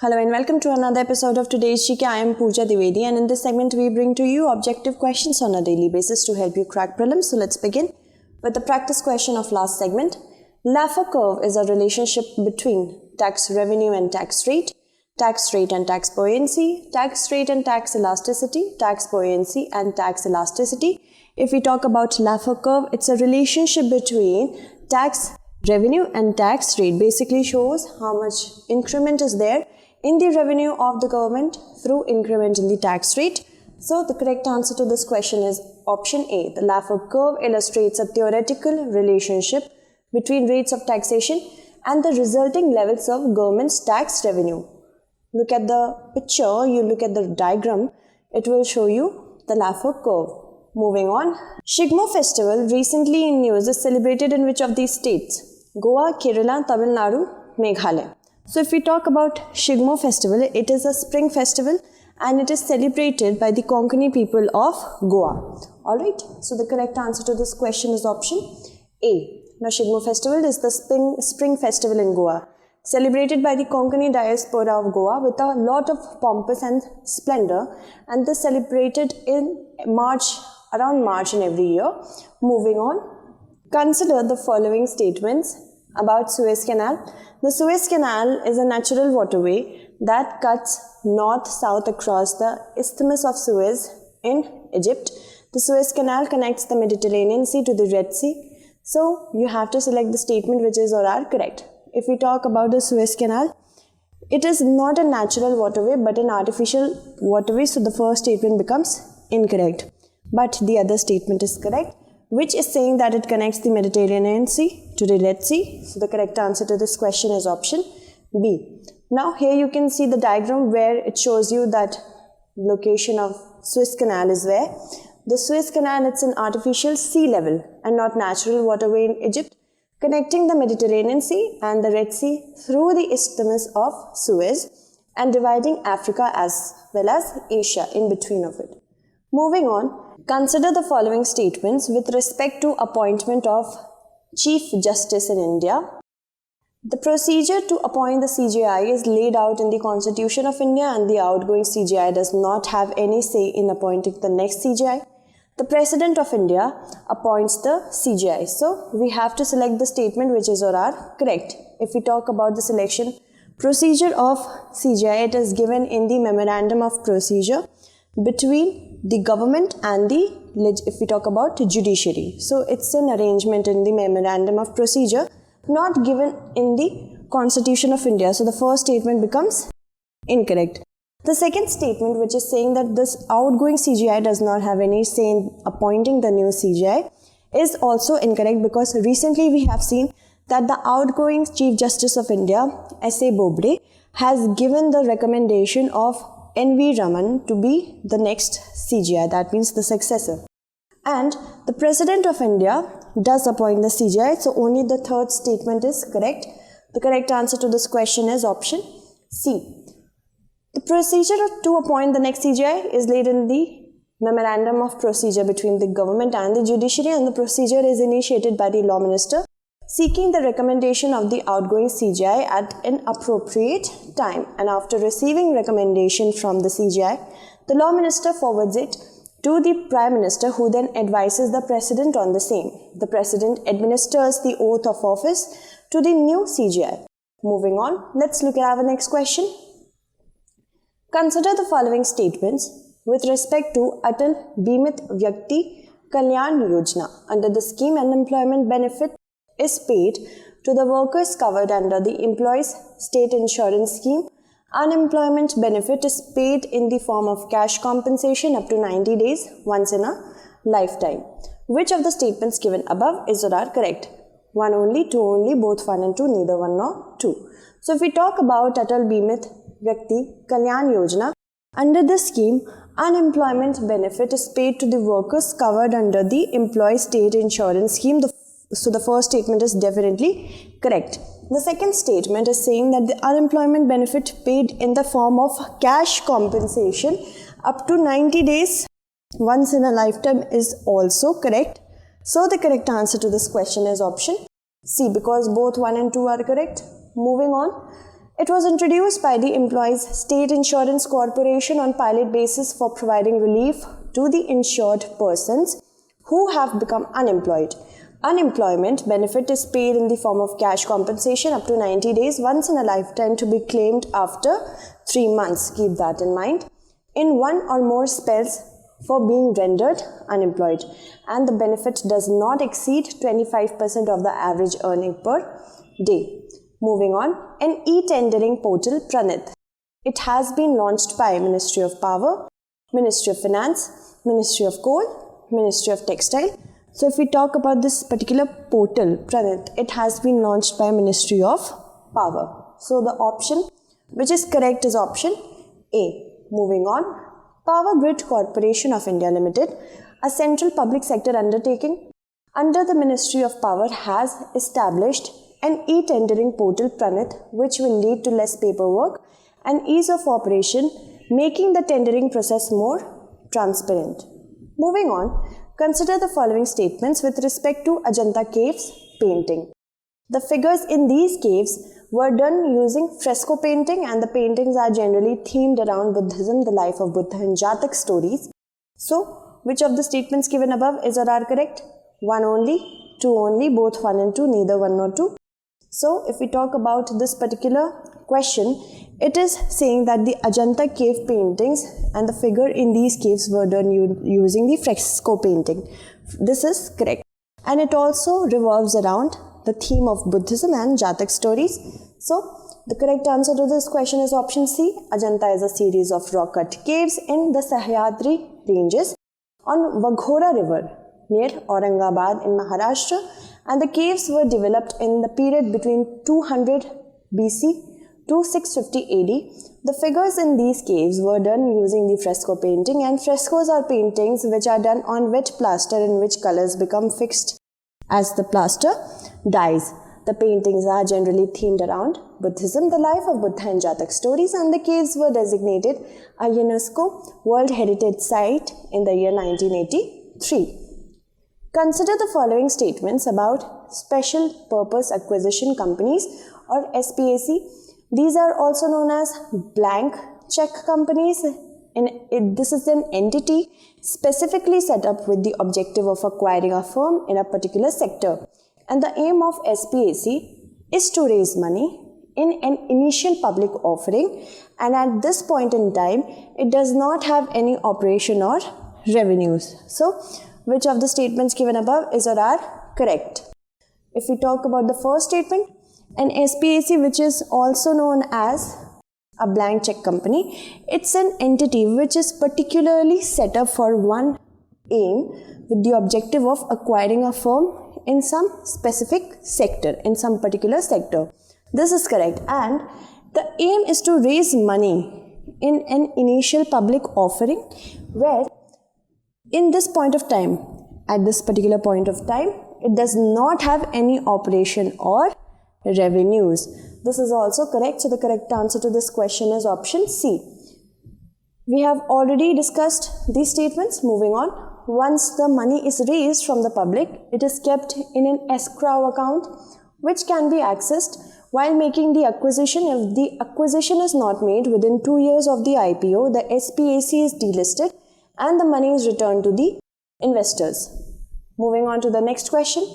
Hello and welcome to another episode of today's GK. I am Pooja Dwivedi, and in this segment we bring to you objective questions on a daily basis to help you crack prelims. So let's begin with the practice question of last segment. Laffer curve is a relationship between tax revenue and tax rate and tax buoyancy, tax rate and tax elasticity, tax buoyancy and tax elasticity. If we talk about Laffer curve, it's a relationship between tax revenue and tax rate. Basically shows how much increment is there in the revenue of the government through increment in the tax rate. So the correct answer to this question is option A. The Laffer curve illustrates a theoretical relationship between rates of taxation and the resulting levels of government's tax revenue. Look at the picture, you look at the diagram, it will show you the Laffer curve. Moving on. Shigmo festival recently in news is celebrated in which of these states? Goa, Kerala, Tamil Nadu, Meghalaya. So if we talk about Shigmo festival, it is a spring festival and it is celebrated by the Konkani people of Goa. Alright, so the correct answer to this question is option A. Now Shigmo festival is the spring festival in Goa, celebrated by the Konkani diaspora of Goa with a lot of pompous and splendor, and this celebrated in around March in every year. Moving on. Consider the following statements about Suez Canal. The Suez Canal is a natural waterway that cuts north-south across the Isthmus of Suez in Egypt. The Suez Canal connects the Mediterranean Sea to the Red Sea. So you have to select the statement which is or are correct. If we talk about the Suez Canal, it is not a natural waterway but an artificial waterway, so the first statement becomes incorrect. But the other statement is correct, which is saying that it connects the Mediterranean Sea to the Red Sea. So the correct answer to this question is option B. Now here you can see the diagram where it shows you that location of Suez Canal is where. The Suez Canal, it's an artificial sea level and not natural waterway in Egypt, connecting the Mediterranean Sea and the Red Sea through the Isthmus of Suez and dividing Africa as well as Asia in between of it. Moving on, consider the following statements with respect to appointment of Chief Justice in India. The procedure to appoint the CJI is laid out in the Constitution of India, and the outgoing CJI does not have any say in appointing the next CJI. The President of India appoints the CJI. So we have to select the statement which is or are correct. If we talk about the selection procedure of CJI, it is given in the Memorandum of Procedure between the government and if we talk about judiciary. So it's an arrangement in the Memorandum of Procedure, not given in the Constitution of India. So the first statement becomes incorrect. The second statement, which is saying that this outgoing CJI does not have any say in appointing the new CJI, is also incorrect because recently we have seen that the outgoing Chief Justice of India, S.A. Bobde, has given the recommendation of N.V. Raman to be the next CJI, that means the successor. And the President of India does appoint the CJI, so only the third statement is correct. The correct answer to this question is option C. The procedure to appoint the next CJI is laid in the Memorandum of Procedure between the government and the judiciary, and the procedure is initiated by the Law Minister seeking the recommendation of the outgoing CJI at an appropriate time, and after receiving recommendation from the CJI, the Law Minister forwards it to the Prime Minister, who then advises the President on the same. The President administers the oath of office to the new CJI. Moving on, let's look at our next question. Consider the following statements with respect to Atal Bimat Vyakti Kalyan Yojana. Under the scheme, unemployment benefit is paid to the workers covered under the Employees State Insurance Scheme. Unemployment benefit is paid in the form of cash compensation up to 90 days once in a lifetime. Which of the statements given above is or are correct? One only, two only, both one and two, neither one nor two. So if we talk about Atal Bimat Vyakti Kalyan Yojana, under this scheme, unemployment benefit is paid to the workers covered under the Employees State Insurance Scheme. So the first statement is definitely correct. The second statement is saying that the unemployment benefit paid in the form of cash compensation up to 90 days once in a lifetime is also correct. So the correct answer to this question is option C, because both 1 and 2 are correct. Moving on. It was introduced by the Employees State Insurance Corporation on pilot basis for providing relief to the insured persons who have become unemployed. Unemployment benefit is paid in the form of cash compensation up to 90 days once in a lifetime to be claimed after 3 months. Keep that in mind. In one or more spells for being rendered unemployed, and the benefit does not exceed 25% of the average earning per day. Moving on, an e-tendering portal, Pranit. It has been launched by Ministry of Power, Ministry of Finance, Ministry of Coal, Ministry of Textile. So if we talk about this particular portal, Pranit, it has been launched by Ministry of Power. So the option which is correct is option A. Moving on, Power Grid Corporation of India Limited, a central public sector undertaking under the Ministry of Power, has established an e-tendering portal, Pranit, which will lead to less paperwork and ease of operation, making the tendering process more transparent. Moving on, consider the following statements with respect to Ajanta Caves painting. The figures in these caves were done using fresco painting, and the paintings are generally themed around Buddhism, the life of Buddha, and Jatak stories. So, which of the statements given above is or are correct? One only, two only, both 1 and 2, neither 1 nor 2. So, if we talk about this particular question, it is saying that the Ajanta cave paintings and the figure in these caves were done using the fresco painting. This is correct. And it also revolves around the theme of Buddhism and Jatak stories. So, the correct answer to this question is option C. Ajanta is a series of rock-cut caves in the Sahyadri ranges on Vaghora River near Aurangabad in Maharashtra, and the caves were developed in the period between 200 BC to 650 AD. The figures in these caves were done using the fresco painting, and frescoes are paintings which are done on wet plaster in which colors become fixed as the plaster dies. The paintings are generally themed around Buddhism, the life of Buddha, and Jatak stories, and the caves were designated a UNESCO World Heritage Site in the year 1983. Consider the following statements about Special Purpose Acquisition Companies or SPAC. These are also known as blank check companies. This is an entity specifically set up with the objective of acquiring a firm in a particular sector. And the aim of SPAC is to raise money in an initial public offering, and at this point in time, it does not have any operation or revenues. So, which of the statements given above is or are correct? If we talk about the first statement, an SPAC, which is also known as a blank check company, it's an entity which is particularly set up for one aim with the objective of acquiring a firm in some specific sector, in some particular sector. This is correct. And the aim is to raise money in an initial public offering, where in this point of time, at this particular point of time, it does not have any operation or revenues. This is also correct. So the correct answer to this question is option C. We have already discussed these statements. Moving on. Once the money is raised from the public, it is kept in an escrow account which can be accessed while making the acquisition. If the acquisition is not made within 2 years of the IPO, the SPAC is delisted and the money is returned to the investors. Moving on to the next question.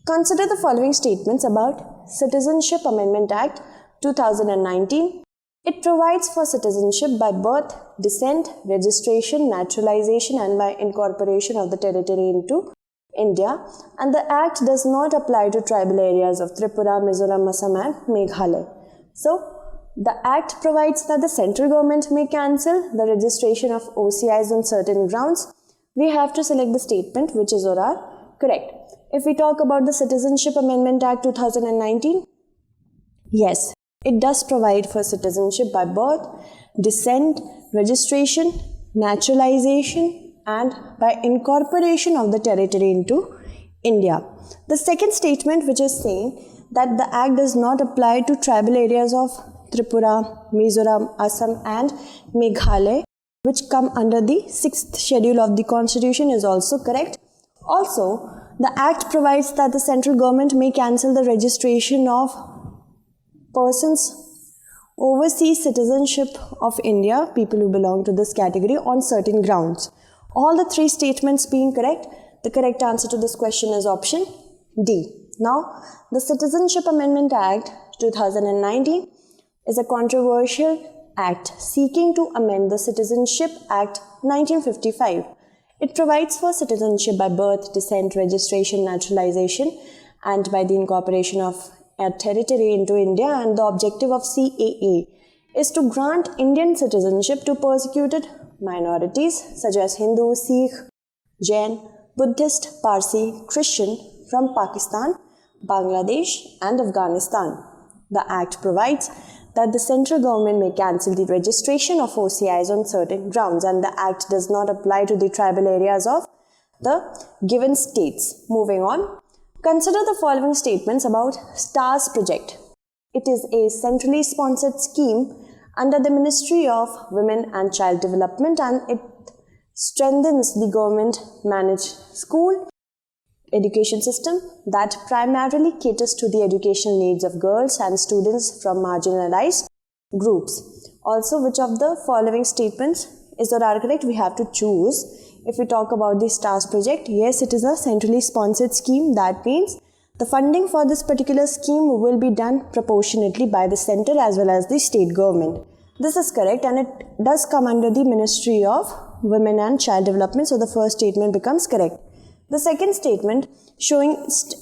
Consider the following statements about Citizenship Amendment Act 2019. It provides for citizenship by birth, descent, registration, naturalization, and by incorporation of the territory into India, and the Act does not apply to tribal areas of Tripura, Mizoram, Assam, and Meghalaya. So, the Act provides that the central government may cancel the registration of OCIs on certain grounds. We have to select the statement which is or are correct. If we talk about the Citizenship Amendment Act 2019, yes, it does provide for citizenship by birth, descent, registration, naturalization, and by incorporation of the territory into India. The second statement, which is saying that the Act does not apply to tribal areas of Tripura, Mizoram, Assam, and Meghalaya, which come under the 6th schedule of the Constitution, is also correct. Also, the Act provides that the central government may cancel the registration of persons overseas citizenship of India, people who belong to this category, on certain grounds. All the three statements being correct, the correct answer to this question is option D. Now, the Citizenship Amendment Act 2019 is a controversial act seeking to amend the Citizenship Act 1955. It provides for citizenship by birth, descent, registration, naturalization, and by the incorporation of a territory into India, and the objective of CAA is to grant Indian citizenship to persecuted minorities such as Hindu, Sikh, Jain, Buddhist, Parsi, Christian from Pakistan, Bangladesh and Afghanistan. The Act provides that the central government may cancel the registration of OCIs on certain grounds, and the Act does not apply to the tribal areas of the given states. Moving on, consider the following statements about STARS project. It is a centrally sponsored scheme under the Ministry of Women and Child Development, and it strengthens the government-managed school education system that primarily caters to the educational needs of girls and students from marginalized groups. Also, which of the following statements is or are correct? We have to choose. If we talk about the STARS project, yes, it is a centrally sponsored scheme. That means the funding for this particular scheme will be done proportionately by the center as well as the state government. This is correct, and it does come under the Ministry of Women and Child Development, so the first statement becomes correct. The second statement showing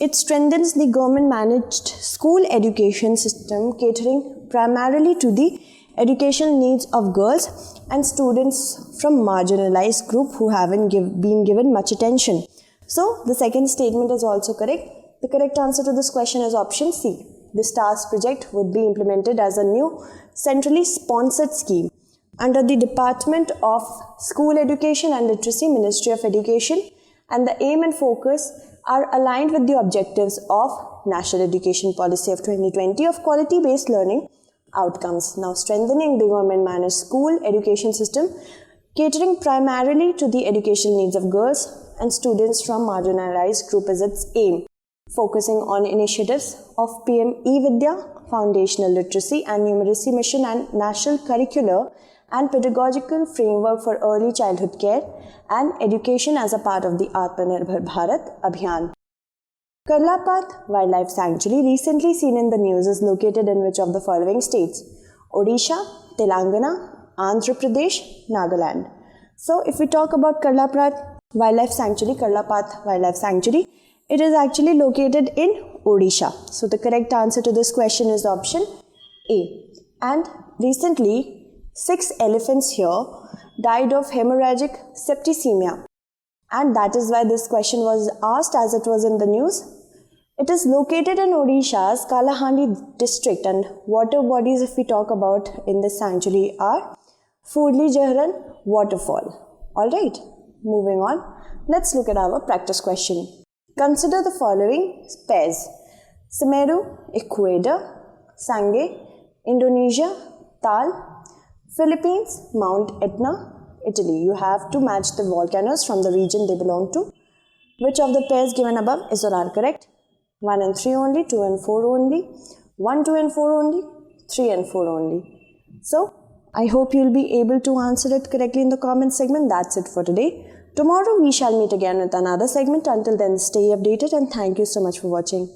it strengthens the government-managed school education system catering primarily to the educational needs of girls and students from marginalized group who haven't been given much attention. So, the second statement is also correct. The correct answer to this question is option C. The STARS project would be implemented as a new centrally sponsored scheme under the Department of School Education and Literacy, Ministry of Education, and the aim and focus are aligned with the objectives of National Education Policy of 2020 of quality-based learning outcomes. Now, strengthening the government-managed school education system, catering primarily to the educational needs of girls and students from marginalized group is its aim, focusing on initiatives of PM eVidya, Foundational Literacy and Numeracy Mission, and National Curricular and Pedagogical Framework for Early Childhood Care and Education as a part of the Atmanirbhar Bharat Abhiyan. Karlapath Wildlife Sanctuary, recently seen in the news, is located in which of the following states? Odisha, Telangana, Andhra Pradesh, Nagaland. So, if we talk about Karlapath Wildlife Sanctuary, it is actually located in Odisha. So, the correct answer to this question is option A. And recently, 6 elephants here died of hemorrhagic septicemia, and that is why this question was asked, as it was in the news. It is located in Odisha's Kalahandi district, and water bodies, if we talk about in this sanctuary, are Fudli Jahran waterfall. Alright, moving on, let's look at our practice question. Consider the following pairs: Semeru, Ecuador; Sangay, Indonesia; Tal, Philippines; Mount Etna, Italy. You have to match the volcanoes from the region they belong to. Which of the pairs given above is or are correct? 1 and 3 only, 2 and 4 only, 1, 2 and 4 only, 3 and 4 only. So, I hope you'll be able to answer it correctly in the comment segment. That's it for today. Tomorrow we shall meet again with another segment. Until then, stay updated and thank you so much for watching.